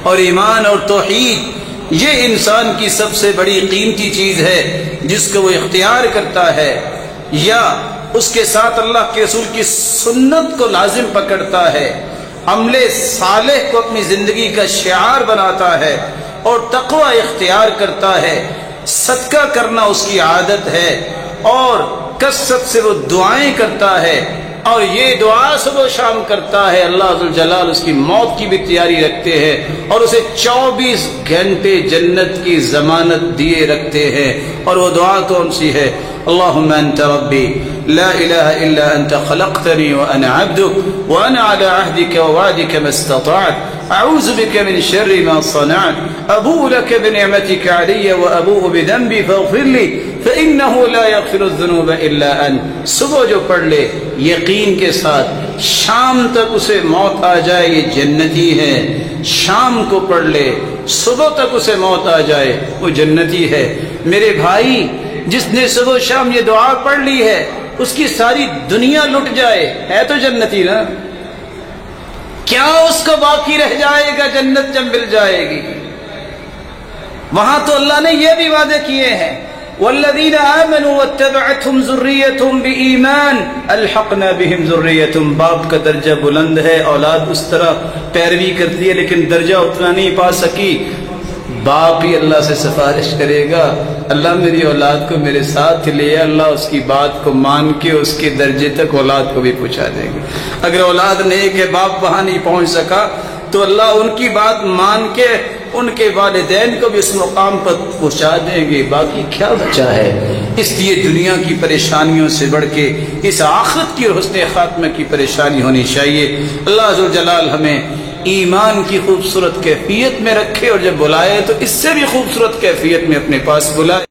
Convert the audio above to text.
اور ایمان اور توحید یہ انسان کی سب سے بڑی قیمتی چیز ہے جس کو وہ اختیار کرتا ہے یا اس کے ساتھ اللہ کے رسول کی سنت کو لازم پکڑتا ہے، عمل صالح کو اپنی زندگی کا شعار بناتا ہے اور تقوی اختیار کرتا ہے، صدقہ کرنا اس کی عادت ہے اور کثرت سے وہ دعائیں کرتا ہے اور یہ دعا صبح و شام کرتا ہے، اللہ ذوالجلال اس کی موت کی بھی تیاری رکھتے ہیں اور اسے 24 گھنٹے جنت کی ضمانت دیے رکھتے ہیں۔ اور وہ دعا کون سی ہے؟ اللہم انت ربی لا الہ الا انت خلقتنی وانا عبدک وانا علی عہدک ووعدک ما استطعت اعوذ بک من شر ما صنعت ابوء لک بنعمتک علی وابوء بذنبی فاغفر لی فإنہ لا یغفر الذنوب الا انت۔ صبح جو پڑھ لے یقین کے ساتھ شام تک اسے موت آ جائے یہ جنتی ہے، شام کو پڑھ لے صبح تک اسے موت آ جائے وہ جنتی ہے۔ میرے بھائی، جس نے صبح شام یہ دعا پڑھ لی ہے اس کی ساری دنیا لٹ جائے ہے تو جنتی نا، کیا اس کو باقی رہ جائے گا جنت جب مل جائے گی؟ وہاں تو اللہ نے یہ بھی وعدے کیے ہیں والذین آمنوا واتبعتهم ذریتهم بایمان الحقنا بهم ذریتهم۔ باپ کا درجہ بلند ہے، اولاد اس طرح پیروی کرتی ہے لیکن درجہ اتنا نہیں پا سکی، باپ ہی اللہ سے سفارش کرے گا، اللہ میری اولاد کو میرے ساتھ لے، اللہ اس کی بات کو مان کے اس کے درجے تک اولاد کو بھی پہنچا دیں گے۔ اگر اولاد نیک ہے، باپ وہاں نہیں پہنچ سکا تو اللہ ان کی بات مان کے ان کے والدین کو بھی اس مقام پر پہنچا دیں گے، باقی کیا بچا ہے؟ اس لیے دنیا کی پریشانیوں سے بڑھ کے اس آخرت کی اور حسن خاتمہ کی پریشانی ہونی چاہیے۔ اللہ ذوالجلال ہمیں ایمان کی خوبصورت کیفیت میں رکھے اور جب بلائے تو اس سے بھی خوبصورت کیفیت میں اپنے پاس بلائے۔